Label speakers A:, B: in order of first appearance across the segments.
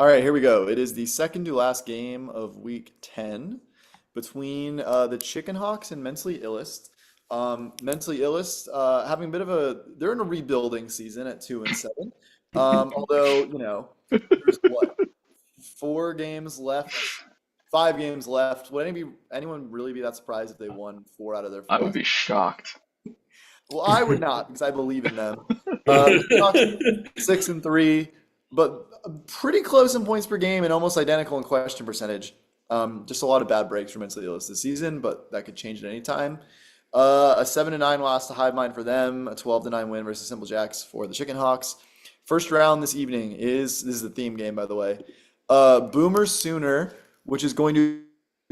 A: All right, here we go. It is the second to last game of week 10 between the Chickenhawks and Mentally Illest. Mentally Illest having a bit of they're in a rebuilding season at 2-7. Although, there's what, 4 games left, 5 games left. Would anyone really be that surprised if they won 4 out of their
B: I
A: four
B: would
A: last?
B: be shocked.
A: Well, I would not because I believe in them. The Chickenhawks 6-3, but pretty close in points per game and almost identical in question percentage. Just a lot of bad breaks for Mentally Illest this season, but that could change at any time. A 7-9 loss to Hive Mind for them, a 12-9 win versus Simple Jacks for the Chickenhawks. First round this evening this is the theme game, by the way. Boomer Sooner, which is going to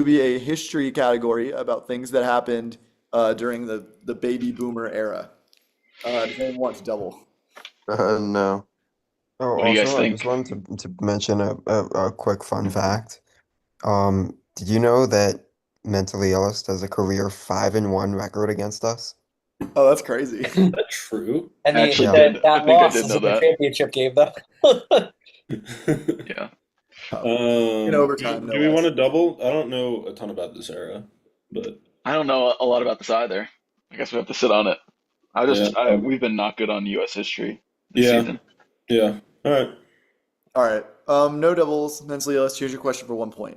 A: be a history category about things that happened during the baby boomer era. Does anyone want to double?
C: No. Oh,
B: What do you guys
C: also, I
B: think?
C: just wanted to mention a quick fun fact. Did you know that Mentally Illest has a career 5-1 record against us?
A: Oh, that's crazy.
D: Isn't that true?
E: I mean,
B: Actually,
C: Yeah.
E: that
B: I think I
E: loss
B: did
E: is
B: know
E: in the
B: that.
E: championship game, though.
B: Yeah.
A: In overtime, no
D: do we want to
A: less.
D: double? I don't know a ton about this era, but
B: I don't know a lot about this either. I guess we have to sit on it. We've been not good on U.S. history this
D: Yeah.
B: season.
D: yeah. All right.
A: All right. No doubles. Mentally Illest, here's your question for 1 point.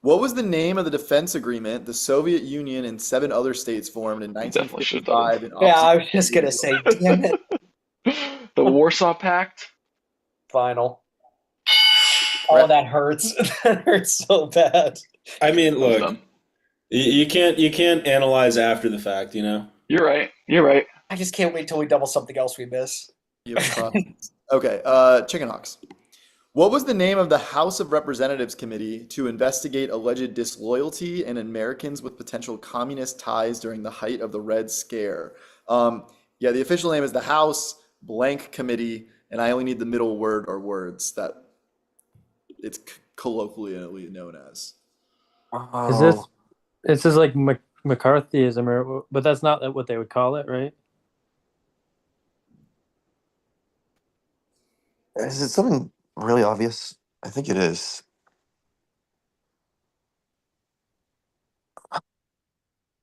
A: What was the name of the defense agreement the Soviet Union and 7 other states formed in
B: Definitely should have
A: 1955 in
E: Yeah, I
A: opposition
E: was just
A: to the
E: gonna say, damn it,
B: The Warsaw Pact.
E: final. Oh, that hurts. That hurts so bad.
D: I mean,
B: That was
D: look,
B: dumb.
D: you can't analyze after the fact, you know.
B: You're right. You're right.
E: I just can't wait till we double something else we miss.
A: You have a process. Okay. Chickenhawks. What was the name of the House of Representatives Committee to investigate alleged disloyalty and Americans with potential communist ties during the height of the Red Scare? Yeah, the official name is the House Blank Committee, and I only need the middle word or words that it's colloquially known as.
F: Is this? This is like McCarthyism, but that's not what they would call it, right?
C: Is it something really obvious? I think it is.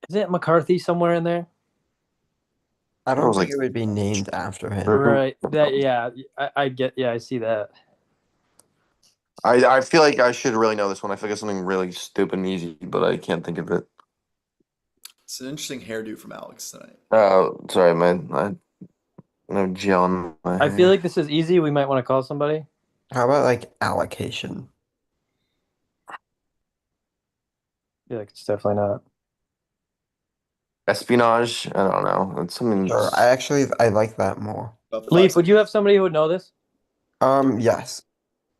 F: Is it McCarthy somewhere in there?
C: I
G: don't
C: think
G: think it would be named after him.
F: Right. That. Yeah. I get. Yeah, I see that.
C: I feel like I should really know this one. I feel like it's something really stupid and easy, but I can't think of it.
A: It's an interesting hairdo from Alex tonight.
C: Oh, sorry, man. I have gel on my
F: I feel
C: hair.
F: like this is easy. We might want to call somebody.
G: How about like allocation?
F: I feel like it's definitely not.
C: Espionage. I don't know. It's something.
G: Or I like that more.
A: About the
F: Leaf,
A: 5
F: would you have somebody who would know this?
G: Yes.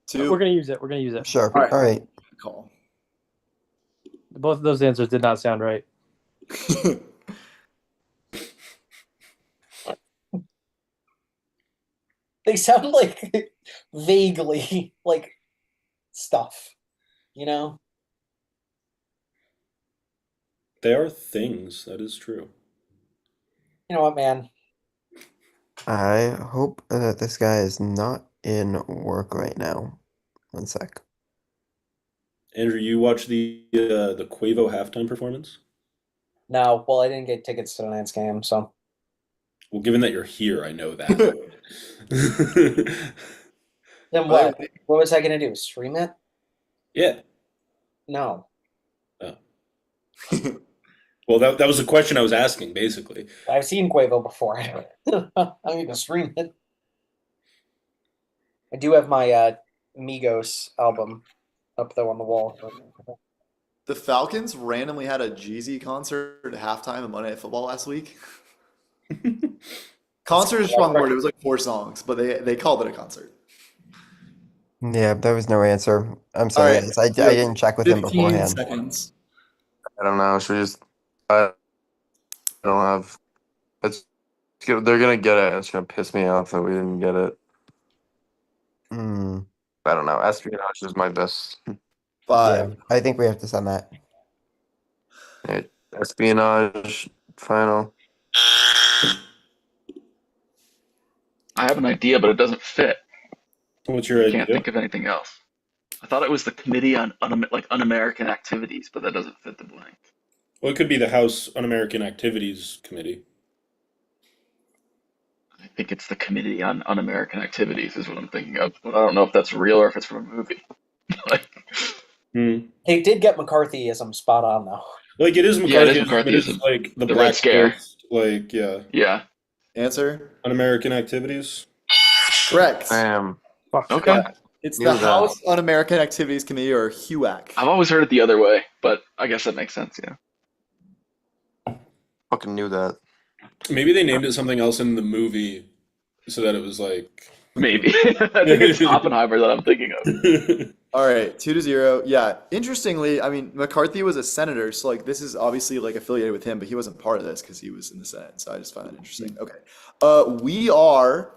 A: Two.
F: We're gonna use it. We're gonna use it.
G: Sure.
A: All right.
G: All right.
A: Call.
F: Both of those answers did not sound right.
E: They sound like vaguely like stuff, you know?
D: They are things. That is true.
E: You know what, man?
G: I hope that this guy is not in work right now. 1 sec.
D: Andrew, you watched the Quavo halftime performance?
E: No, well, I didn't get tickets to tonight's game, so.
D: Well, given that you're here, I know that.
E: Then what? What was I gonna do? Stream it?
D: Yeah.
E: No.
D: Well, that was the question I was asking, basically.
E: I've seen Quavo before. I don't even stream it. I do have my Migos album up though on the wall.
A: The Falcons randomly had a Jeezy concert at halftime of Monday Night Football last week. Concert is a strong word. It was like 4 songs, but they called it a concert.
G: Yeah, there was no answer. I'm sorry,
A: right.
G: guys. I didn't check with him
A: 15
G: beforehand.
A: seconds.
C: I don't know. Should we just? I don't have. They're gonna get it. It's gonna piss me off that we didn't get it.
G: Hmm.
C: I don't know. Espionage is my best.
A: 5.
G: Yeah, I think we have to send that.
C: Espionage final.
B: I have an idea, but it doesn't fit.
D: What's your
B: I
D: idea?
B: can't think of anything else. I thought it was the Committee on Un-American Activities, but that doesn't fit the blank.
D: Well, it could be the House Un-American Activities Committee.
B: I think it's the Committee on Un-American Activities is what I'm thinking of, but I don't know if that's real or if it's from a movie. Like,
D: Hmm.
E: They did get McCarthyism spot on though.
D: Like it is
B: yeah, it is
D: McCarthyism. It is
B: McCarthyism.
D: like the
B: The Red
D: Black
B: Scare.
D: Post, like yeah,
B: Yeah.
A: Answer?
D: Un-American Activities.
A: Correct.
F: Fuck.
B: Okay.
A: It's
G: Knew
A: the
G: that.
A: House Un-American Activities Committee, or HUAC.
B: I've always heard it the other way, but I guess that makes sense. Yeah.
G: Fucking knew that.
D: Maybe they named it something else in the movie so that it was like.
B: Maybe. I think it's Oppenheimer that I'm thinking of.
A: All right, 2-0. Yeah, interestingly, I mean, McCarthy was a senator, so like this is obviously like affiliated with him, but he wasn't part of this because he was in the Senate. So I just find that interesting. Okay, We Are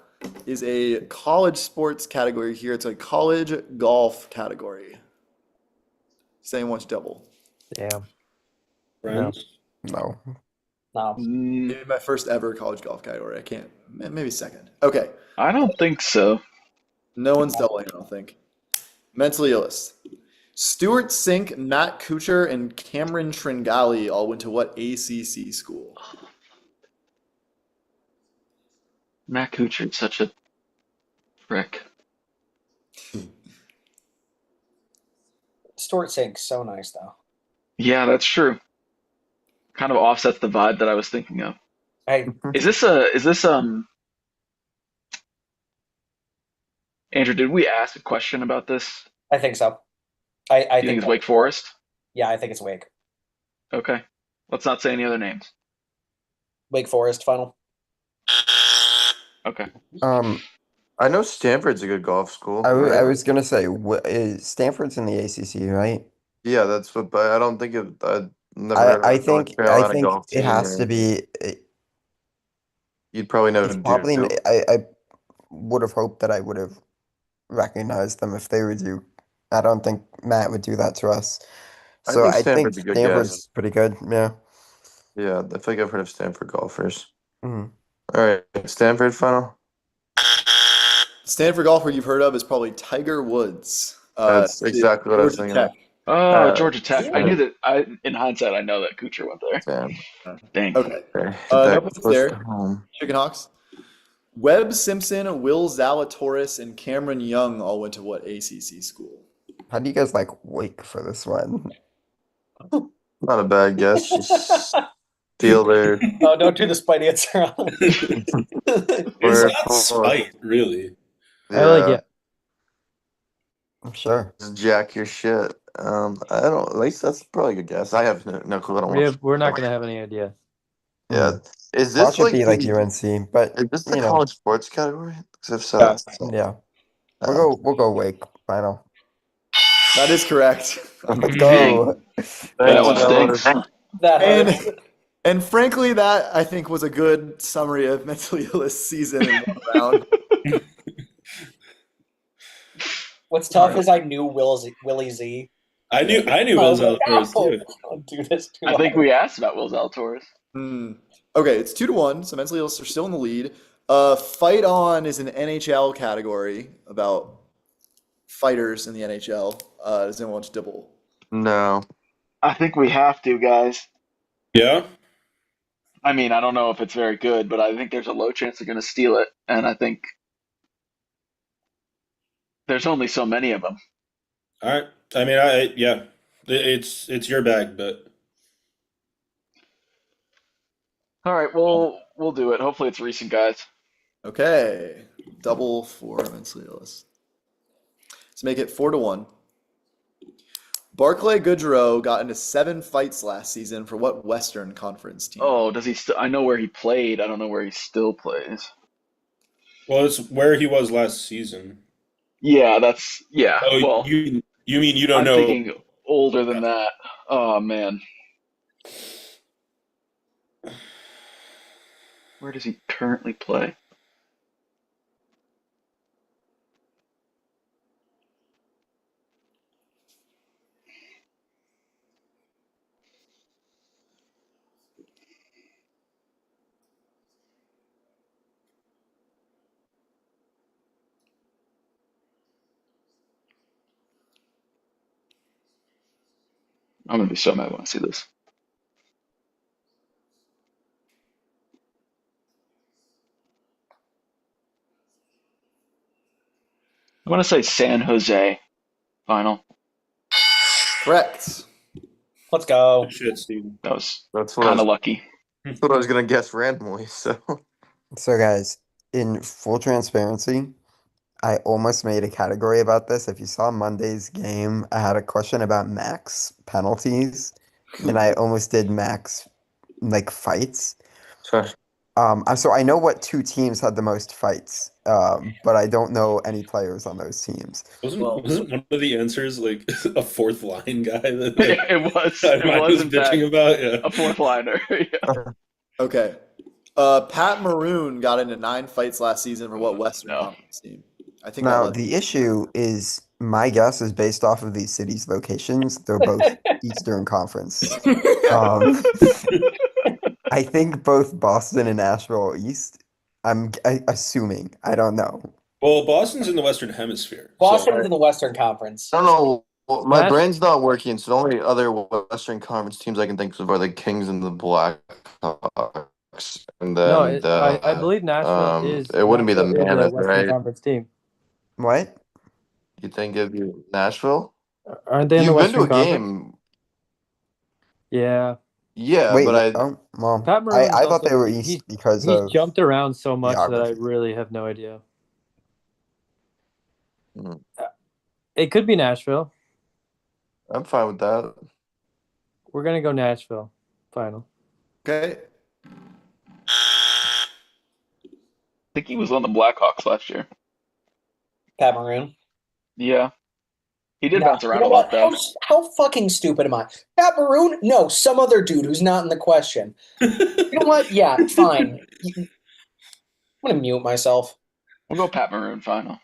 A: is a college sports category here. It's a college golf category. Saying wants double.
F: Damn.
D: Friends.
G: No.
E: No.
A: Maybe my first ever college golf category. I can't. Maybe second. Okay,
B: I don't think so.
A: no one's doubling. I don't think. Mentally Illest. Stuart Sink, Matt Kuchar, and Cameron Tringali all went to what ACC school?
B: Matt Kuchar's such a prick.
E: Stuart Sink's so nice though.
B: Yeah, that's true. Kind of offsets the vibe that I was thinking of.
E: Hey,
B: Is this Andrew, did we ask a question about this?
E: I think so. I
B: You think
E: think
B: it's Wake Forest?
E: Yeah, I think it's Wake.
B: Okay. Let's not say any other names.
E: Wake Forest final.
B: Okay.
G: I know Stanford's a good golf school.
C: I
G: right?
C: was gonna say, Stanford's in the ACC, right?
G: Yeah, that's what. But I don't think it. I never heard of
C: I
G: a North
C: think
G: Carolina golf
C: it
G: team
C: has
G: or-
C: to be.
G: You'd probably know
C: It's
G: Duke.
C: probably. I would have hoped that I would have recognized them if they were Duke. I don't think Matt would do that to us.
G: I
C: So
G: think
C: I think
G: Stanford's a good
C: Stanford's
G: guess.
C: pretty good. Yeah.
G: Yeah, I feel like I've heard of Stanford golfers.
C: Mhm.
G: All right, Stanford final.
A: Stanford golfer you've heard of is probably Tiger Woods.
G: That's exactly what I was
A: Georgia
G: thinking.
A: Tech.
B: Oh, Georgia Tech. I
G: yeah.
B: knew that. In hindsight, I know that Kuchar went there.
G: Damn.
B: Dang.
A: Okay.
G: Okay.
A: No
G: Back
A: points
G: close
A: there.
G: to home.
A: Chickenhawks. Webb Simpson, Will Zalatoris, and Cameron Young all went to what ACC school?
C: How do you guys like Wake for this one?
G: Not a bad guess. Just steal their.
E: No, don't do the spite answer.
D: It's
G: We're
D: not
G: close.
D: spite, really.
F: I like it.
C: I'm sure.
G: Just jack your shit. I don't. At least that's probably a good guess. I have no clue. I don't watch.
F: We're not gonna have any idea.
G: Yeah. Is
C: Watch
G: this
C: it
G: like
C: be like
G: the,
C: UNC, but
G: is this the
C: you know,
G: college sports category? 'Cause if so,
C: yeah. We'll go Wake final.
A: That is correct.
C: Let's go.
B: That one stinks.
E: That hurts.
A: And frankly, that I think was a good summary of Mentally Illest season in one round.
E: What's tough is I knew Willie Z.
D: I knew it was out first too.
E: Don't do this too
B: I think
E: hard.
B: we asked about Will Zalatoris.
A: Okay, it's 2-1, so Mentally Illest are still in the lead. Fight On is an NHL category about fighters in the NHL. Does anyone want to double?
G: no.
B: I think we have to, guys.
D: Yeah.
B: I mean, I don't know if it's very good, but I think there's a low chance they're going to steal it, and I think there's only so many of them.
D: All right. I mean, yeah. It's your bag, but
B: All right, we'll do it. Hopefully, it's recent, guys.
A: Okay, double for Mentally Illest. Let's make it 4-1. Barclay Goodrow got into 7 fights last season for what Western Conference team?
B: Oh, does he still? I know where he played. I don't know where he still plays.
D: well, it's where he was last season.
B: Yeah, yeah.
D: Oh,
B: Well,
D: you mean you don't
B: I'm
D: know?
B: thinking older than that. Oh man, where does he currently play? I'm gonna be so mad when I see this. I'm gonna say San Jose final.
A: Correct.
E: Let's go.
D: Good shit, Steven.
B: That was
H: That's what I
B: kind of
H: was,
B: lucky.
H: that's what I was gonna guess randomly. So
C: So guys, in full transparency, I almost made a category about this. If you saw Monday's game, I had a question about max penalties, and I almost did max like fights.
H: sorry.
C: So I know what two teams had the most fights, but I don't know any players on those teams.
D: Wasn't one of the answers like a fourth line guy that like,
B: It was.
D: I
B: It was
D: was
B: in fact
D: bitching about? Yeah.
B: a fourth liner. Yeah.
A: Okay. Pat Maroon got into 9 fights last season for what Western
B: No.
A: Conference team? I think
C: Now,
A: I
C: the issue is my guess is based off of these cities' locations. They're both Eastern Conference. Um, I think both Boston and Nashville are East. I'm assuming. I don't know.
D: Well, Boston's in the Western Hemisphere.
E: Boston's in the Western Conference.
H: I don't know. Well, my
F: Nash-
H: brain's not working, so the only other Western Conference teams I can think of are the Kings and the Blackhawks, and
F: No,
H: then
F: I believe Nashville is.
H: it wouldn't be the
F: Nashville is a
H: Mammoth,
F: Western
H: right?
F: Conference team.
C: What?
H: You think it'd be Nashville?
F: Aren't they in the
H: You've been to
F: Western
H: a
F: Conference?
H: game,
F: Yeah.
H: yeah,
C: Wait,
H: but I
C: oh, well,
F: Pat Maroon's
C: I thought they
F: also-
C: were
F: he's-
C: East because
F: He's
C: of
F: jumped around so much that I
C: geography.
F: really have no idea.
H: Mhm.
F: It could be Nashville.
H: I'm fine with that.
F: We're gonna go Nashville final.
A: Okay.
B: I think he was on the Blackhawks last year.
E: Pat Maroon.
B: Yeah. He did
E: No,
B: bounce
E: you
B: around
E: know
B: a lot
E: what?
B: though.
E: How fucking stupid am I? Pat Maroon? No, some other dude who's not in the question. You know what? Yeah, fine. I'm gonna mute myself.
B: We'll go Pat Maroon final.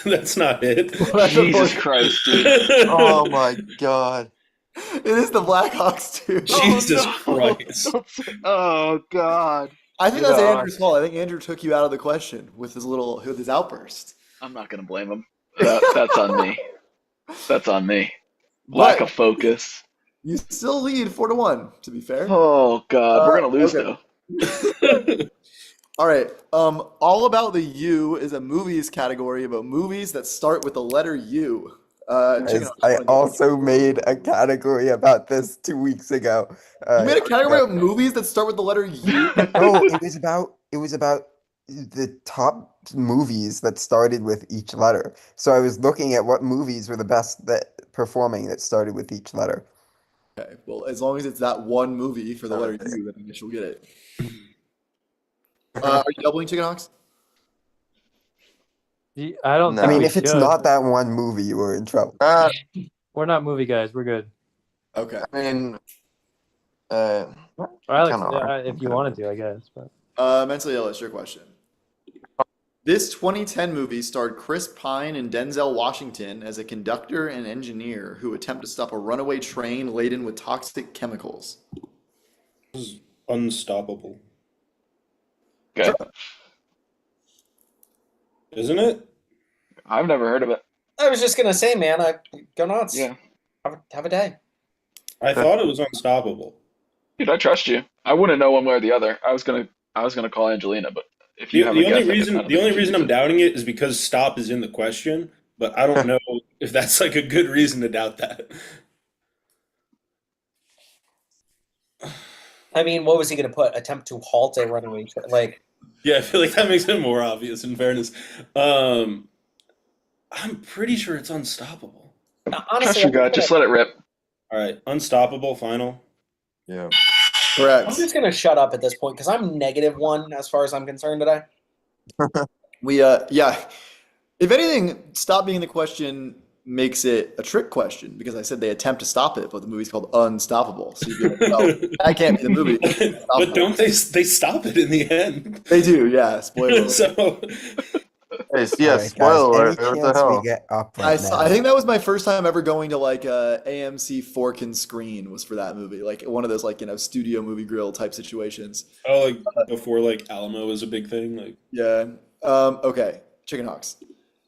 D: That's not it.
B: Jesus Christ, dude.
H: Oh my god.
A: It is the Blackhawks too.
D: Jesus
B: Oh, no.
D: Christ.
B: Don't say- Oh God.
A: I think that's
H: Yeah.
A: Andrew's fault. I think Andrew took you out of the question with his outburst.
B: I'm not gonna blame him. That's on me. That's on me. Lack
A: But
B: of focus.
A: you still lead 4-1, to be fair.
B: Oh God, we're gonna lose
A: okay.
B: though.
A: All right. All About the U is a movies category about movies that start with the letter U.
C: Guys, I also made a category about this 2 weeks ago.
A: You made a category of movies that start with the letter U?
C: No, it was about the top movies that started with each letter. So I was looking at what movies were the best that performing that started with each letter.
A: Okay. Well, as long as it's that one movie for the letter U, then I guess you'll get it. Are you doubling Chickenhawks?
F: I don't.
H: No.
C: I
F: think
C: mean,
F: we
C: if it's
F: should.
C: not that one movie, we're in trouble.
F: We're not movie guys. We're good.
A: Okay.
H: I mean,
F: Alex,
H: Kinda are.
F: if you wanted to, I guess. But
A: Mentally Illest, your question. This 2010 movie starred Chris Pine and Denzel Washington as a conductor and engineer who attempt to stop a runaway train laden with toxic chemicals.
D: This is unstoppable,
B: Okay.
D: isn't it?
B: I've never heard of it.
E: I was just gonna say, man, go nuts.
B: Yeah.
E: Have a day.
D: I thought it was unstoppable.
B: Dude, I trust you. I wouldn't know one way or the other. I was gonna call Angelina, but if you
D: The,
B: have
D: the
B: a guess,
D: only
B: I guess
D: reason
B: none of
D: the
B: it
D: only
B: confuses
D: reason I'm
B: it.
D: doubting it is because stop is in the question, but I don't know if that's like a good reason to doubt that.
E: I mean, what was he gonna put? Attempt to halt a runaway train? Like,
D: Yeah, I feel like that makes it more obvious. In fairness, I'm pretty sure it's unstoppable.
B: Trust
E: honestly,
B: your gut. Just let it rip.
D: All right, unstoppable final.
H: yeah.
A: Correct.
E: I'm just gonna shut up at this point because I'm -1 as far as I'm concerned today.
A: Yeah. If anything, stop being the question makes it a trick question because I said they attempt to stop it, but the movie's called Unstoppable. So you'd be like, oh, that can't be the movie.
D: But don't they stop it in the end?
A: They do, yeah. Spoiler alert.
D: So
H: Hey, yeah,
C: All right,
H: spoiler
C: guys,
H: alert.
C: any
H: What the
C: chance we
H: hell?
C: get up
A: I
C: right
A: saw,
C: now?
A: I think that was my first time ever going to like a AMC Fork and Screen was for that movie, like one of those like studio movie grill type situations.
D: like before like Alamo was a big thing. Like
A: Yeah. Okay. Chickenhawks.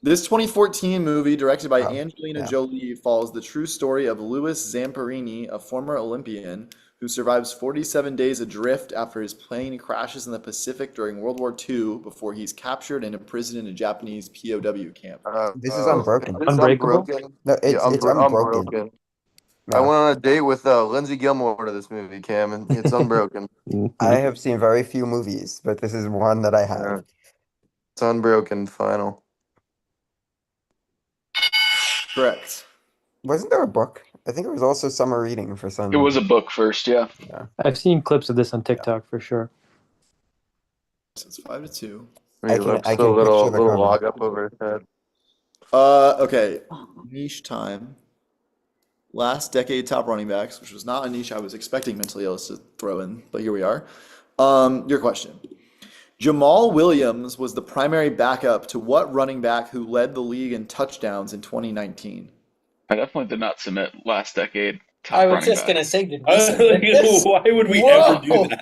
A: This 2014 movie, directed by
C: Oh,
A: Angelina
C: yeah.
A: Jolie, follows the true story of Louis Zamperini, a former Olympian who survives 47 days adrift after his plane crashes in the Pacific during World War II before he's captured and imprisoned in a Japanese POW camp.
C: This is Unbroken.
H: It's
F: Unbreakable?
H: Unbroken.
C: No,
H: Yeah,
C: it's Unbroken.
H: Unbroken. I
C: Yeah.
H: went on a date with Lindsay Gilmore to this movie, Cam, and it's Unbroken.
C: I have seen very few movies, but this is one that I
H: Yeah.
C: have.
H: It's Unbroken final.
A: Correct.
C: Wasn't there a book? I think it was also summer reading for some.
B: It was a book first, yeah.
F: I've seen clips of this on TikTok for sure.
A: So it's 5-2.
H: He
C: I can
H: looks a
C: picture
H: little
C: the comment.
H: log up over his head.
A: Okay. Niche time. Last decade top running backs, which was not a niche I was expecting mentally Illest to throw in, but here we are. Your question. Jamal Williams was the primary backup to what running back who led the league in touchdowns in 2019?
B: I definitely did not submit last decade top
E: I was
B: running
E: just
B: back.
E: gonna say, did we submit this?
D: Why would we ever do that?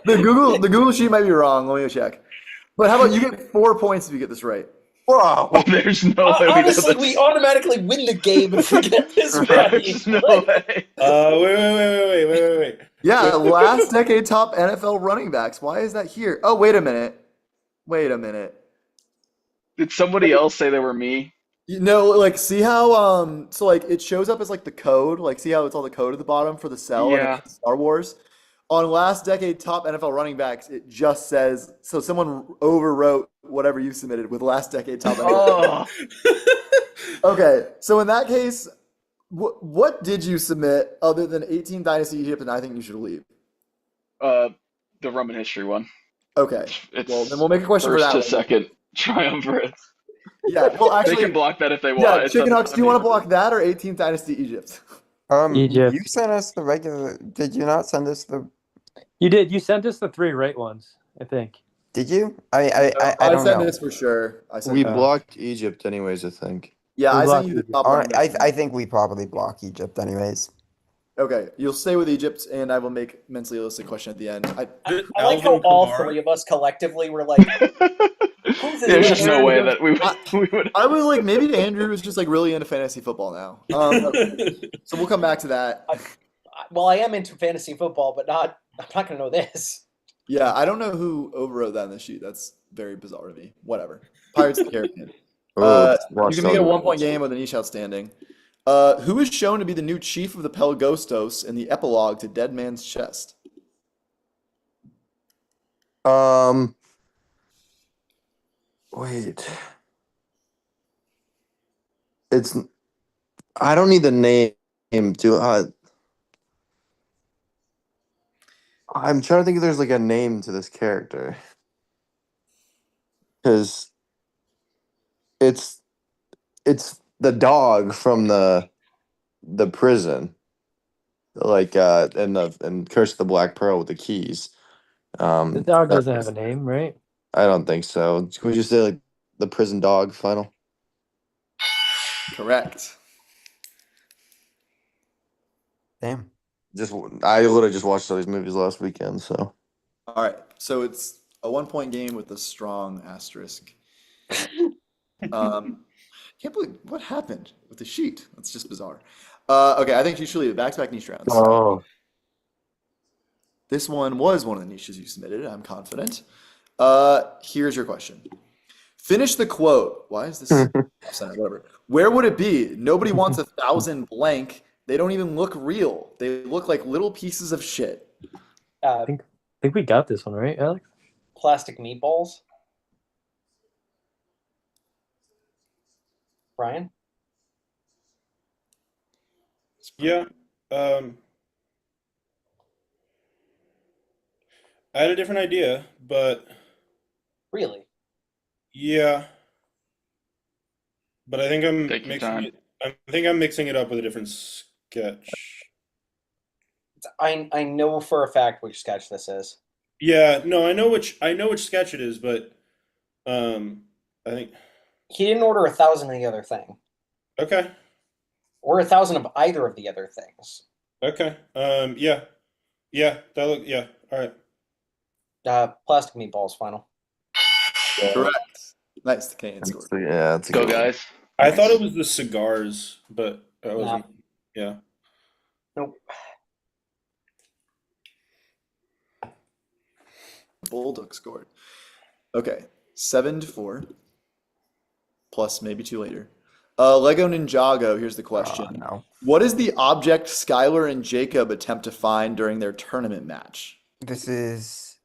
E: Whoa!
A: The Google sheet might be wrong. Let me check. But how about you get 4 points if you get this right?
H: Wow.
B: There's no way we know
E: Honestly,
B: this.
E: we automatically win the game if we get this right.
B: There's no
E: Like,
B: way.
D: Wait.
A: Yeah, last decade top NFL running backs. Why is that here? Oh, wait a minute.
B: Did somebody else say they were me?
A: You know, like, see how so like it shows up as like the code, like see how it's all the code at the bottom for the cell and
B: Yeah.
A: it's Star Wars. On last decade top NFL running backs, it just says so someone overwrote whatever you submitted with last decade top NFL.
B: Oh,
A: Okay, so in that case, what did you submit other than 18 Dynasty Egypt and I think you should leave?
B: the Roman history one.
A: Okay,
B: It's
A: well then we'll make a question for
B: first
A: that
B: to
A: one.
B: second triumvirate.
A: Yeah, well
B: They
A: actually,
B: can block that if they want.
A: yeah,
B: It's
A: Chickenhawks, do you want to
B: I mean,
A: block that or 18th Dynasty Egypt?
F: Egypt.
C: You sent us the regular. Did you not send us the?
F: You did. You sent us the 3 right ones, I think.
C: Did you? I
A: I
C: don't
A: sent
C: know.
A: this for sure. I sent
H: We
A: that.
H: blocked Egypt anyways, I think.
A: Yeah,
F: We
A: I sent
F: blocked
A: you the
F: Egypt.
A: top running back.
C: I think we probably block Egypt anyways.
A: Okay, you'll stay with Egypt, and I will make mentally illustrated question at the end.
E: I like how
D: Alvin
E: all
D: Kamara?
E: 3 of us collectively were like, who's in
B: there's
E: the
B: just no
E: air?
B: way that we would.
A: I was like, maybe Andrew is just like really into fantasy football now. So we'll come back to that.
E: Well, I am into fantasy football, but I'm not gonna know this.
A: Yeah, I don't know who overwrote that in the sheet. That's very bizarre to me. Whatever. Pirates of the Caribbean.
H: Oh,
A: You
H: watched
A: can make it a
H: all the
A: 1-point
H: movies.
A: game with a niche outstanding. Who is shown to be the new chief of the Pelagostos in the epilogue to Dead Man's Chest?
H: Wait. It's. I don't need the name to. I'm trying to think if there's like a name to this character. Because it's the dog from the prison, like and Curse of the Black Pearl with the keys.
F: The dog
H: that-
F: doesn't have a name, right?
H: I don't think so. Can we just say like the prison dog final?
A: Correct.
C: Damn.
H: I literally just watched all these movies last weekend, so
A: All right, so it's a 1-point game with a strong asterisk. Can't believe what happened with the sheet. That's just bizarre. Okay, I think you should leave it. Back-to-back niche rounds.
H: oh
A: This one was one of the niches you submitted. I'm confident. Here's your question. Finish the quote. Why is this? Whatever. Where would it be? Nobody wants 1,000 blank. They don't even look real. They look like little pieces of shit.
E: Uh,
F: I think we got this one, right, Alex?
E: plastic meatballs. Brian?
D: Yeah. I had a different idea, but
E: Really?
D: yeah. But I think I'm
B: Take your
D: mixing
B: time.
D: it. I think I'm mixing it up with a different sketch.
E: I know for a fact which sketch this is.
D: Yeah, no, I know which sketch it is, but I think
E: He didn't order 1,000 of the other thing,
D: okay.
E: or 1,000 of either of the other things.
D: Okay. Yeah. All right.
E: Plastic meatballs. Final.
A: Correct. Nice, the Canadian score.
H: Yeah, that's a
B: Go
H: good one.
B: guys.
D: I thought it was the cigars, but I wasn't. Yeah.
E: Nope.
A: Bulldog scored. Okay, 7-4. Plus maybe 2 later. Lego Ninjago, here's the question.
C: No.
A: What is the object Skylar and Jacob attempt to find during their tournament match?
C: This is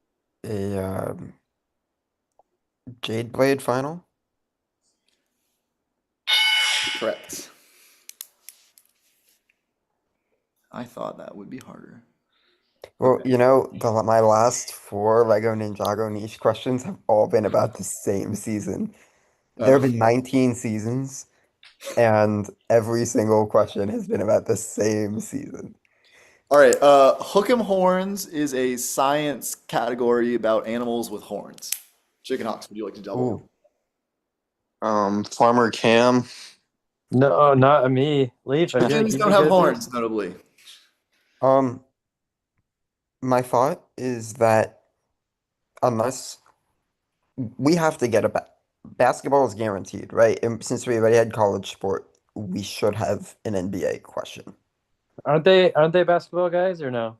C: a Jade Blade final.
A: Correct. I thought that would be harder.
C: Well, you know, my last 4 Lego Ninjago niche questions have all been about the same season. There have been 19 seasons, and every single question has been about the same season.
A: All right, Hook 'em Horns is a science category about animals with horns. Chickenhawks, would you like to double?
C: Ooh.
H: Farmer Cam.
F: No, not me. Leaf, I feel like
A: Chickens
F: you
A: don't
F: could
A: have
F: get
A: horns,
F: this.
A: notably.
C: My thought is that unless we have to get basketball is guaranteed, right? And since we already had college sport, we should have an NBA question.
F: Aren't they basketball guys or no?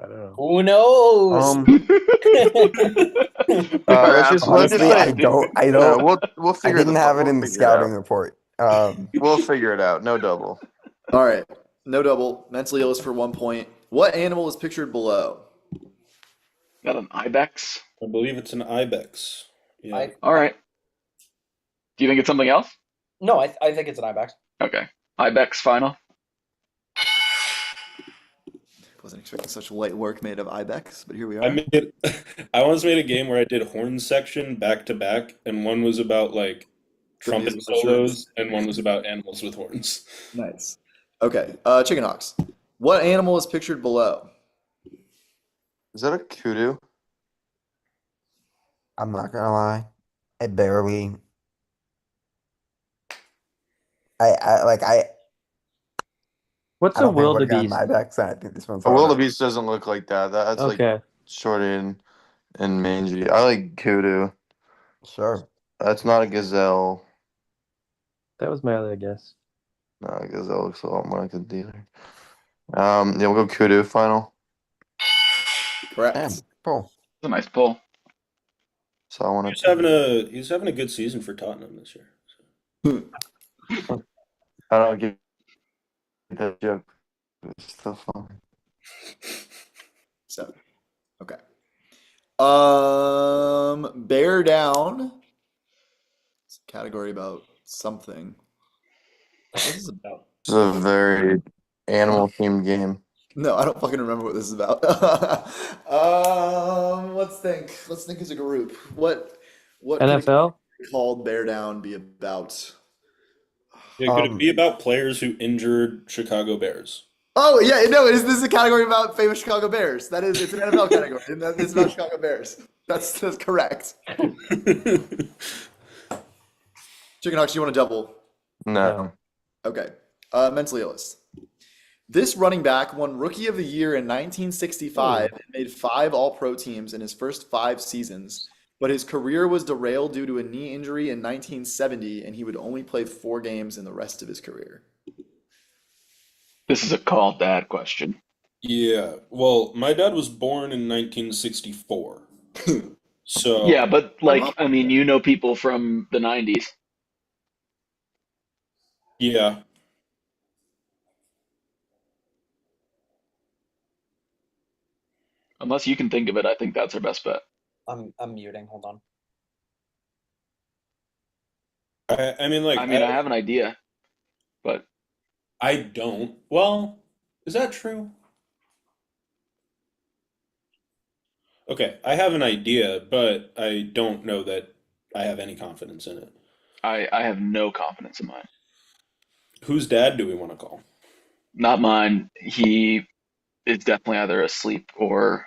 F: I don't know.
E: Who knows?
H: Let's just
C: Honestly,
H: say
C: I don't.
H: we'll
C: I
H: figure
C: didn't have it in the
H: figure
C: scouting
H: out.
C: report.
H: We'll figure it out. No double.
A: All right, no double. Mentally Illest for 1 point. What animal is pictured below?
B: Got an ibex.
D: I believe it's an ibex. Yeah.
B: All right. Do you think it's something else?
E: No, I think it's an ibex.
B: Okay. Ibex final.
A: Wasn't expecting such light work made of ibex, but here we are.
D: I once made a game where I did horn section back to back, and one was about like trumpet
A: musical
D: solos, and one was about animals with horns.
A: Nice. Okay, Chickenhawks. What animal is pictured below?
H: Is that a kudu?
C: I'm not gonna lie, I barely. I
F: What's
C: I
F: a
C: don't think I would've gotten
F: wildebeest?
C: my backs. I think this one's
H: A
C: harder.
H: wildebeest doesn't look like that. That's like
F: Okay.
H: short and mangy. I like kudu.
C: Sure.
H: That's not a gazelle.
F: That was my other guess.
H: No, a gazelle looks a lot more like a deer. Yeah, we'll go kudu final.
A: Correct.
C: Damn. Cool.
B: It's a nice pull.
H: So I want
D: He's
H: to.
D: having a good season for Tottenham this year.
H: I don't get that joke. It's still fun.
A: So, okay. Bear down. It's a category about something.
D: What is this about?
H: It's a very animal themed game.
A: No, I don't fucking remember what this is about. Let's think. Let's think as a group. What could a
F: NFL?
A: category called Bear Down be about?
D: Yeah, could it be about players who injured Chicago Bears?
A: Oh yeah, no, this is a category about famous Chicago Bears. It's an NFL category, and it's about Chicago Bears. That's correct. Chickenhawks, you want to double?
H: No.
A: Okay. Mentally Illest. This running back won Rookie of the Year in 1965 and made 5 All-Pro teams in his first 5 seasons, but his career was derailed due to a knee injury in 1970, and he would only play 4 games in the rest of his career.
B: This is a call dad question.
D: Yeah. Well, my dad was born in 1964. So
B: Yeah, but like, I mean, you know people from the 90s.
D: yeah.
B: Unless you can think of it, I think that's our best bet.
E: I'm muting. Hold on.
D: I mean, like,
B: I mean, I have an idea, but
D: I don't. Well, is that true? Okay, I have an idea, but I don't know that I have any confidence in it.
B: I have no confidence in mine.
D: Whose dad do we want to call?
B: Not mine. He is definitely either asleep or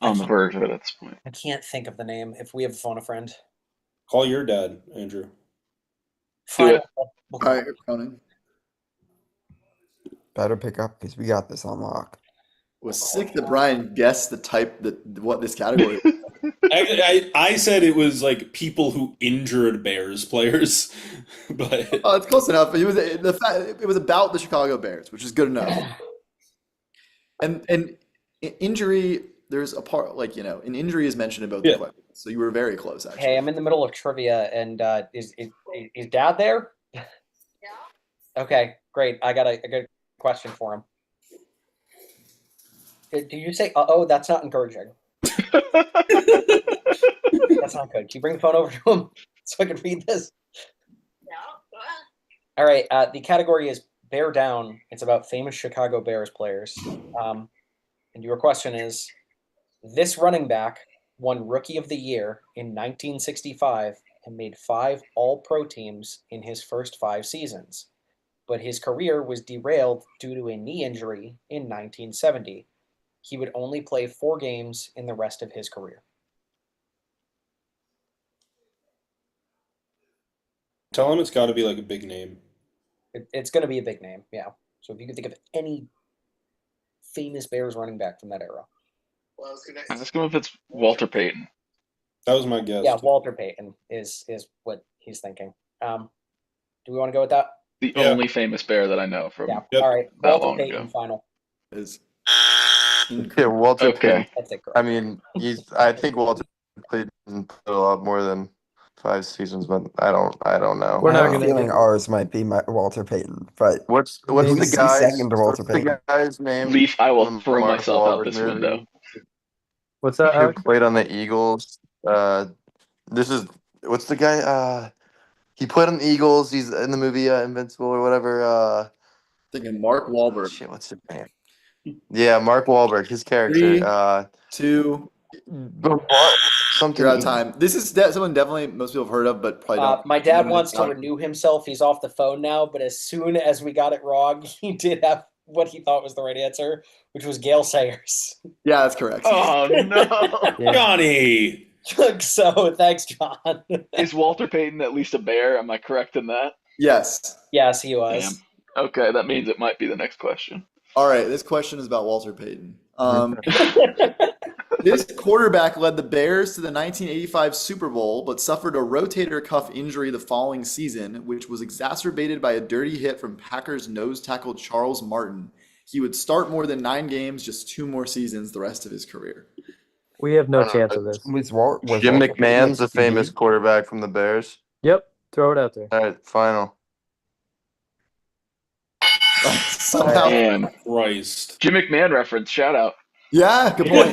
B: on the verge of it at this point.
E: I can't think of the name. If we have a phone a friend.
D: Call your dad, Andrew.
E: Fine.
B: it.
E: We'll
A: All
E: call
A: right, Conan.
C: Better pick up because we got this on lock.
A: was sick that Brian guessed the type what this category was.
D: I said it was like people who injured Bears players, but
A: Oh, it's close enough. It was about the Chicago Bears, which is good enough. And injury, there's a part an injury is mentioned about the
D: Yeah.
A: question, so you were very close actually.
E: Hey, I'm in the middle of trivia, and is Dad there? Yeah. Okay, great. I got a good question for him. Did you say, uh-oh? That's not encouraging. That's not good. Can you bring the phone over to him so I can read this? Yeah. All right. The category is Bear Down. It's about famous Chicago Bears players. And your question is, this running back won Rookie of the Year in 1965 and made 5 All-Pro teams in his first 5 seasons. But his career was derailed due to a knee injury in 1970. He would only play 4 games in the rest of his career.
D: tell him it's got to be like a big name.
E: It's going to be a big name, yeah. So if you can think of any famous Bears running back from that era.
B: Let's go if it's Walter Payton.
D: That was my guess.
E: Yeah, Walter Payton is what he's thinking. Do we want to go with that?
B: The only famous Bear that I know from.
E: Yeah.
D: Yep.
E: All right.
B: That
E: Walter
B: long
E: Payton
B: ago.
E: final.
A: Is
H: Yeah, Walter
B: Okay.
H: Payton.
E: That's it. Correct.
H: I mean, I think Walter played a lot more than 5 seasons, but I don't know.
F: We're
C: I
F: not
C: have a
F: gonna
C: feeling
F: get-
C: ours might be Walter Payton, but
H: What's
C: Maybe
H: the
C: see
H: guy's
C: second to Walter
H: what's the
C: Payton.
H: guy's name?
B: Leaf, I will
H: from the
B: throw
H: Mark
B: myself out
H: Wahlberg
B: this
H: movie?
B: window.
F: What's that,
H: Who
F: Alex?
H: played on the Eagles? What's the guy? He played on the Eagles. He's in the movie Invincible or whatever.
A: thinking Mark Wahlberg.
H: Shit, what's his name? Yeah, Mark Wahlberg. His character.
A: 3, 2,
H: Something.
A: you're out of time. This is someone definitely most people have heard of, but probably don't.
E: My dad wants to renew himself. He's off the phone now, but as soon as we got it wrong, he did have what he thought was the right answer, which was Gale Sayers.
A: Yeah, that's correct.
B: Oh no!
F: Yeah.
D: Johnny.
E: So thanks, John.
B: Is Walter Payton at least a Bear? Am I correct in that?
A: Yes.
E: Yes, he was.
B: Damn. Okay, that means it might be the next question.
A: All right, this question is about Walter Payton. This quarterback led the Bears to the 1985 Super Bowl, but suffered a rotator cuff injury the following season, which was exacerbated by a dirty hit from Packers nose tackle Charles Martin. He would start more than 9 games, just 2 more seasons the rest of his career.
F: We have no chance of this.
C: was
H: Jim
C: Walter Payton
H: McMahon's a
C: like
H: famous
C: QB?
H: quarterback from the Bears.
F: Yep, throw it out there.
H: All right, final.
A: Somehow,
B: Damn.
D: Christ.
B: Jim McMahon reference. Shout out.
A: yeah, good point.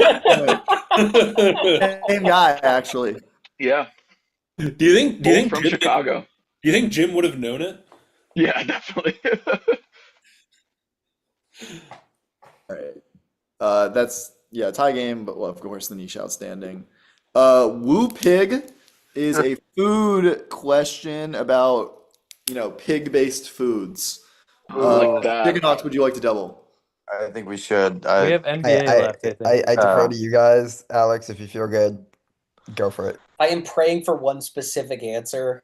A: Same guy, actually.
B: Yeah.
D: Do you think
B: Both from
D: Jim,
B: Chicago.
D: Do you think Jim would have known it?
B: Yeah, definitely.
A: All right. That's tie game, but of course the niche outstanding. Woo Pig is a food question about pig-based foods.
B: Like that.
A: Chickenhawks, would you like to double?
H: I think we should.
F: We have NBA left, I think.
C: I defer to you guys, Alex. If you feel good, go for it.
E: I am praying for one specific answer.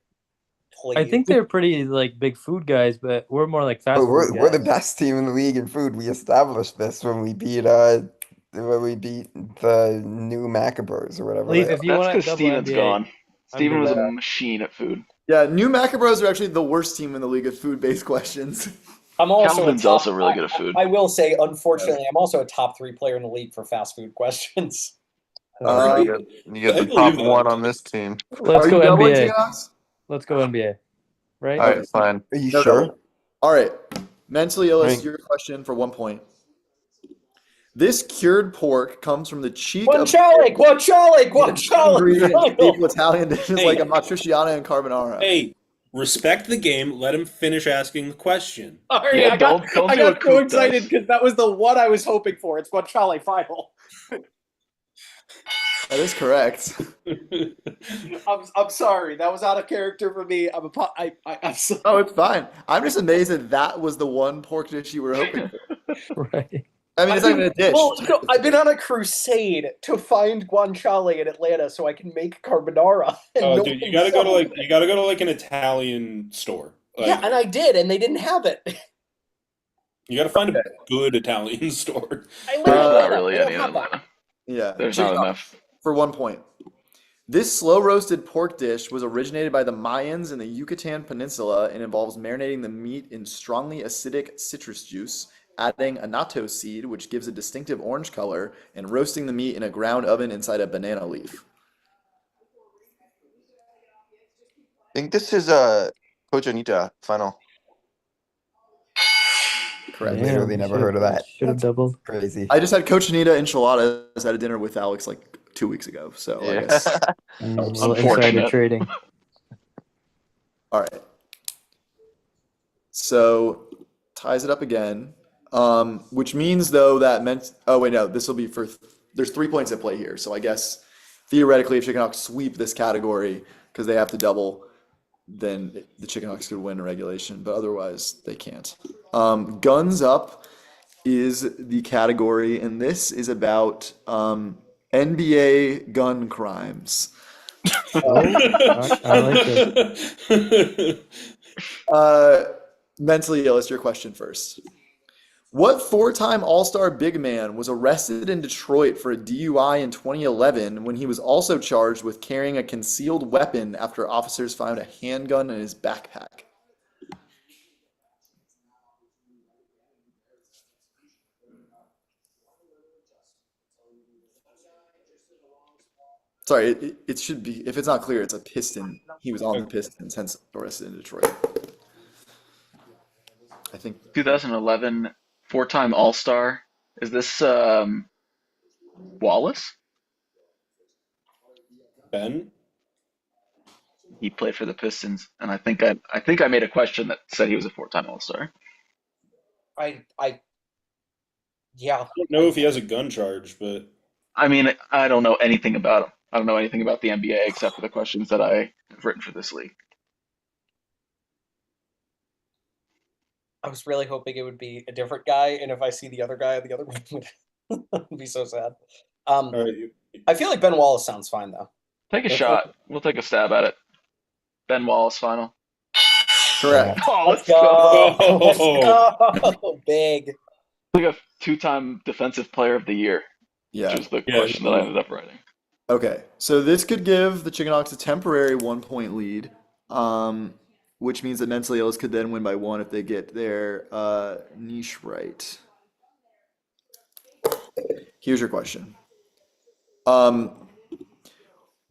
E: Please.
F: I think they're pretty big food guys, but we're more like fast
C: But
F: food
C: we're the
F: guys.
C: best team in the league in food. We established this when we beat the new Macabros or whatever.
F: Leaf,
C: they
F: if you
B: That's
F: want to
B: because
F: double
B: Steven's
F: NBA,
B: gone. Steven was a
F: good.
B: machine at food.
A: Yeah, New Macabros are actually the worst team in the league at food-based questions.
E: I'm also
B: Calvin's
E: a top,
B: also really good at food.
E: I will say, unfortunately, I'm also a top 3 player in the league for fast food questions.
H: You get
D: I
H: the
D: believe
H: top
D: that.
H: one on this team.
F: Let's
A: Are
F: go
A: you doubling,
F: NBA.
A: Chickenhawks?
F: Let's go NBA. Right?
H: All right, fine.
C: Are you
A: No
C: sure?
A: double. All right. Mentally Illest,
H: Right.
A: your question for 1 point. This cured pork comes from the cheek of
E: Guanciale!
A: deep Italian dishes like a matriciana and carbonara.
D: Hey, respect the game. Let him finish asking the question.
E: Sorry,
B: Yeah,
E: I got
B: don't do
E: so
B: what Coop
E: excited
B: does.
E: because that was the one I was hoping for. It's Guanciale final.
A: That is correct.
E: I'm sorry. That was out of character for me. I'm sorry.
A: Oh, it's fine. I'm just amazed that was the one pork dish you were hoping for.
F: Right.
A: I mean, it's not even a dish.
E: Well, no, I've been on a crusade to find guanciale in Atlanta so I can make carbonara. And
D: Oh,
E: no
D: dude, you
E: one
D: gotta go to
E: sells it.
D: an Italian store. Like,
E: Yeah, and I did, and they didn't have it.
D: You got to find a good Italian store.
E: I
B: There's
E: literally
B: not
E: looked up.
B: really
E: They don't
B: any in
E: have one.
B: Atlanta.
A: Yeah,
B: There's
A: chicken
B: not enough.
A: for 1 point. This slow roasted pork dish was originated by the Mayans in the Yucatan Peninsula and involves marinating the meat in strongly acidic citrus juice, adding annatto seed, which gives a distinctive orange color, and roasting the meat in a ground oven inside a banana leaf.
H: I think this is Coach Anita final.
A: Correct.
C: Literally never heard of that.
F: Should have doubled.
C: Crazy.
A: I just had Cochinita enchiladas at a dinner with Alex like 2 weeks ago, so I guess.
F: A little insider
B: Unfortunate.
F: trading.
A: All right. So ties it up again, which means though that meant. Oh wait, no. This will be for. There's 3 points at play here, so I guess theoretically, if Chickenhawks sweep this category because they have to double, then the Chickenhawks could win in regulation, but otherwise they can't. Guns Up is the category, and this is about NBA gun crimes.
F: I like it.
A: Mentally Illest, your question first. What four-time All-Star big man was arrested in Detroit for a DUI in 2011 when he was also charged with carrying a concealed weapon after officers found a handgun in his backpack? Sorry, it should be, if it's not clear, it's a Piston. He was on the Pistons, hence arrested in Detroit. I think
B: 2011 four-time All-Star. Is this Wallace?
D: Ben?
B: He played for the Pistons, and I think I made a question that said he was a four-time All-Star.
E: Yeah.
D: I don't know if he has a gun charge, but
B: I mean, I don't know anything about him. I don't know anything about the NBA except for the questions that I have written for this league.
E: I was really hoping it would be a different guy, and if I see the other guy, the other one would be so sad.
D: all right.
E: I feel like Ben Wallace sounds fine though.
B: Take a shot. We'll take a stab at it. Ben Wallace final.
A: correct.
B: Oh,
E: Let's go.
D: Oh.
E: Let's go. Big.
B: Like a two-time Defensive Player of the Year,
A: Yeah.
B: which is the
D: Yeah.
B: question that I ended up writing.
A: Okay, so this could give the Chickenhawks a temporary 1 point lead, which means that Mentally Ills could then win by one if they get their niche right. Here's your question.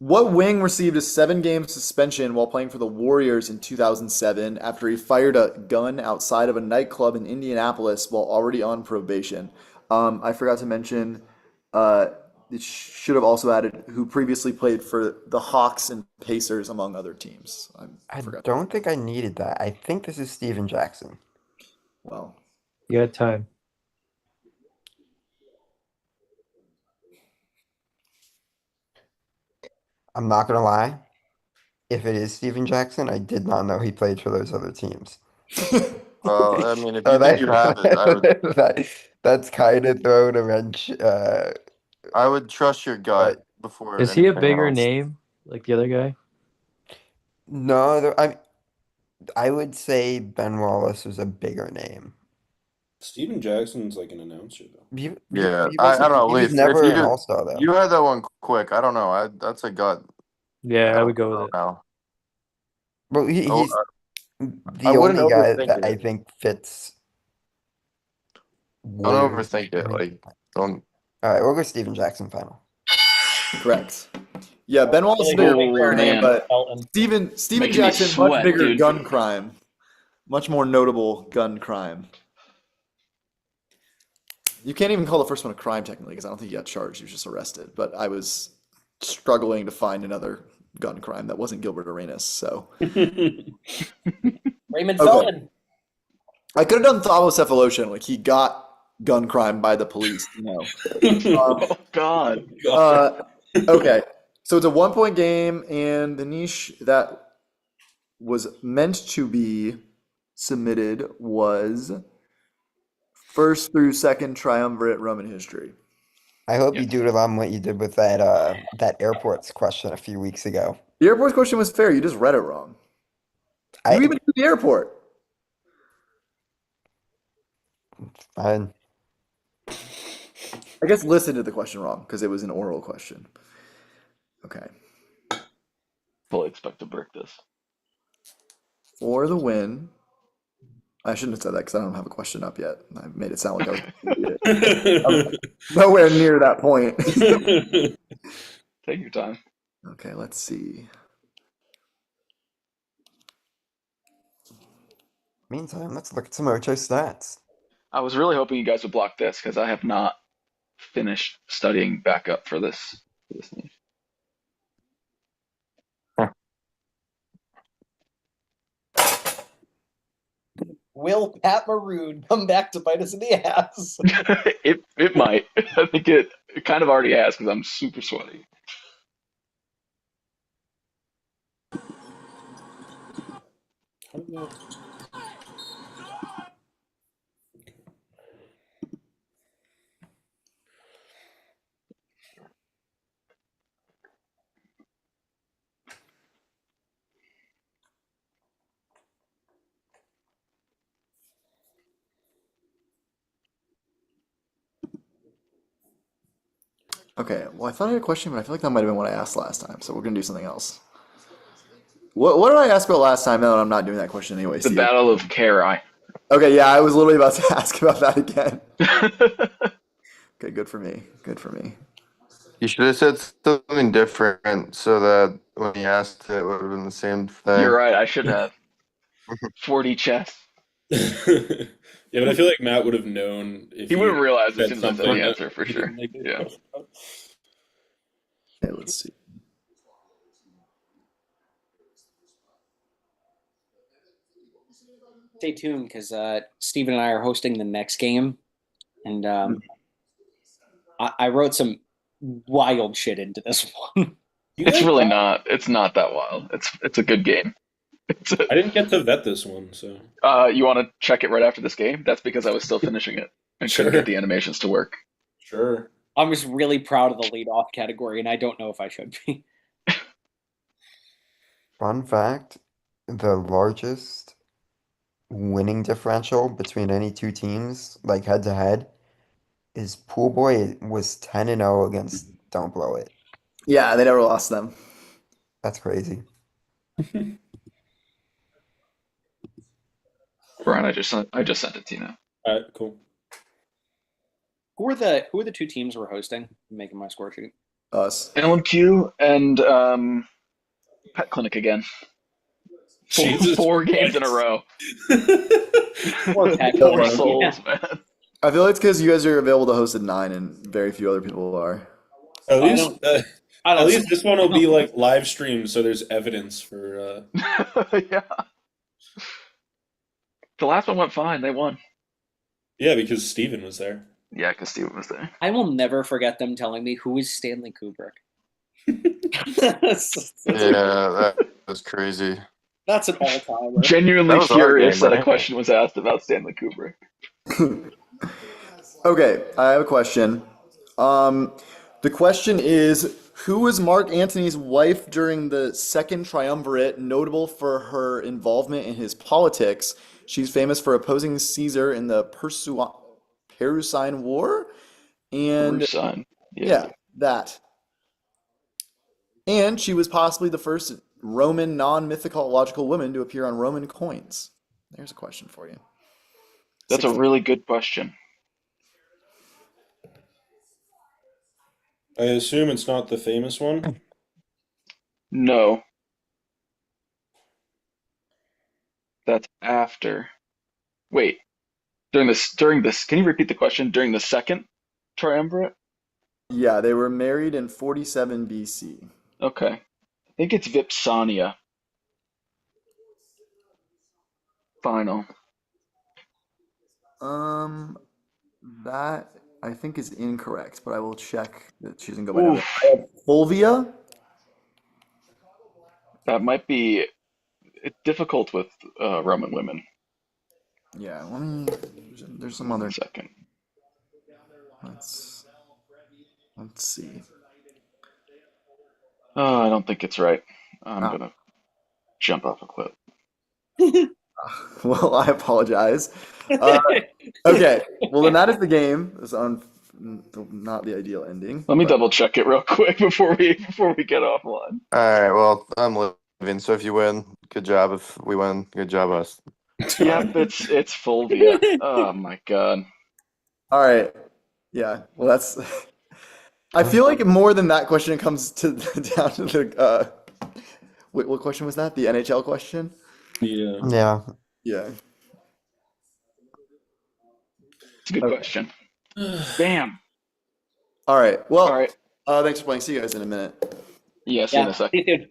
A: What wing received a 7-game suspension while playing for the Warriors in 2007 after he fired a gun outside of a nightclub in Indianapolis while already on probation? I forgot to mention, it should have also added who previously played for the Hawks and Pacers, among other teams.
C: I
A: forgot.
C: don't think I needed that. I think this is Steven Jackson.
A: Well,
F: You got time.
C: I'm not gonna lie. If it is Steven Jackson, I did not know he played for those other teams.
H: Well, I mean, if
C: Oh,
H: you think you have it,
C: that's kind of throwing a wrench.
H: I would trust your gut before.
F: Is he a
H: anything
F: bigger
H: else.
F: name like the other guy?
C: No, I would say Ben Wallace was a bigger name.
D: Steven Jackson's like an announcer, though.
H: Yeah, I don't know,
C: He was
H: Leaf, if
C: never
H: you
C: an
H: did-
C: all-star though.
H: You had that one quick. I don't know. That's a gut.
F: Yeah, I would go with it.
H: Now.
C: Well,
H: Oh,
C: he's the
H: I wouldn't
C: only guy
H: overthink
C: that
H: it.
C: I think fits.
H: Don't
C: Warriors.
H: overthink it. Like, don't.
C: All right, we'll go Steven Jackson final.
A: correct. Yeah, Ben Wallace is a bigger
B: Oh,
A: player name,
B: man.
A: but
E: Elton.
A: Steven
B: Making me
A: Jackson, much
B: sweat,
A: bigger
B: dude.
A: gun crime. Much more notable gun crime. You can't even call the first one a crime technically because I don't think he got charged. He was just arrested. But I was struggling to find another gun crime that wasn't Gilbert Arenas. So
E: Raymond
A: Okay.
E: Felton.
A: I could have done Thabo Cephaloshan. Like he got gun crime by the police, you know.
B: Oh God.
A: Okay, so it's a 1 point game, and the niche that was meant to be submitted was first through second triumvirate Roman history.
C: I hope
B: Yeah.
C: you do it on what you did with that airports question a few weeks ago.
A: The airport question was fair. You just read it wrong. You even did the airport.
C: Fine.
A: I guess Liz did the question wrong because it was an oral question. Okay.
B: Fully expect to brick this.
A: For the win. I shouldn't have said that because I don't have a question up yet. I made it sound like I was going to read it. I'm nowhere near that point.
B: Take your time.
A: Okay, let's see.
C: Meantime, let's look at some Ocho stats.
B: I was really hoping you guys would block this because I have not finished studying back up for this thing.
E: Will Pat Maroon come back to bite us in the ass?
B: It might. I think it kind of already has because I'm super sweaty.
A: Okay, well, I thought I had a question, but I feel like that might have been what I asked last time, so we're going to do something else. What did I ask about last time? No, I'm not doing that question anyway,
B: The
A: Steve.
B: Battle of Karai.
A: Okay, yeah, I was literally about to ask about that again. Okay, good for me. Good for me.
H: You should have said something different so that when he asked it, it would have been the same thing.
B: You're right. I should have 40 chess.
D: Yeah, but I feel like Matt would have known if
B: He would have
D: you
B: realized as
D: said
B: soon as I said
D: something
B: the
D: that
B: answer for
D: he
B: sure.
D: didn't make a
B: Yeah.
D: question about.
A: Okay, let's see.
E: Stay tuned because Steven and I are hosting the next game, and I wrote some wild shit into this one.
B: It's really not. It's not that wild. It's a good game.
D: I didn't get to vet this one, so
B: You want to check it right after this game? That's because I was still finishing it and couldn't
D: Sure.
B: get the animations to work.
D: sure.
E: I'm just really proud of the lead-off category, and I don't know if I should be.
C: Fun fact, the largest winning differential between any two teams, like head to head, is Pool Boy was 10-0 against Don't Blow It.
A: Yeah, they never lost them.
C: That's crazy.
B: Brian, I just sent it to you now.
D: All right, cool.
E: Who are the two teams we're hosting? I'm making my score sheet.
A: Us.
B: LMQ and Pet Clinic again.
D: Jesus
B: Four games
D: Christ.
B: in a row.
E: Poor Pet
B: Poor
E: Clinic.
B: souls,
E: Yeah.
B: man.
A: I feel like it's because you guys are available to host at 9 and very few other people are.
D: At
E: I
D: least,
E: don't- I don't
D: at least this one will be like live streamed, so there's evidence for.
B: Yeah. The last one went fine. They won.
D: Yeah, because Steven was there.
B: Yeah, because Steven was there.
E: I will never forget them telling me who is Stanley Kubrick. that's
H: Yeah, that was crazy.
E: an all-timer.
B: Genuinely
H: That was our
B: furious
H: game,
B: that a
H: right?
B: question was asked about Stanley Kubrick.
A: Okay, I have a question. The question is, who was Mark Antony's wife during the Second Triumvirate, notable for her involvement in his politics? She's famous for opposing Caesar in the Perusine War, and
B: Rusan.
A: yeah, that. And she was possibly the first Roman non-mythological woman to appear on Roman coins. There's a question for you.
B: That's a really good question.
D: I assume it's not the famous one.
B: No. That's after. Wait. During this, can you repeat the question? During the second triumvirate?
A: Yeah, they were married in 47 BC.
B: Okay. I think it's Vipsania. Final.
A: That I think is incorrect, but I will check that she doesn't go by that. I have Fulvia.
B: That might be difficult with Roman women.
A: Yeah, let me. There's some other.
B: 1 second.
A: Let's see.
B: Oh, I don't think it's right. I'm
A: Ah.
B: gonna jump off a cliff.
A: Well, I apologize. Okay, well then that is the game. It's on not the ideal ending.
B: Let me
A: but-
B: double check it real quick before we get offline.
H: All right. Well, I'm leaving. So if you win, good job. If we win, good job us.
B: Yep, it's Fulvia. Oh my god.
A: All right. Yeah. Well, that's. I feel like more than that question it comes to down to the. What question was that? The NHL question?
D: Yeah.
C: Yeah.
A: Yeah.
B: It's a good
A: Okay.
B: question. Bam.
A: All right. Well,
B: All right.
A: thanks for playing. See you guys in a minute.
B: Yeah, see you in
E: Yeah,
B: a second.
E: see you soon.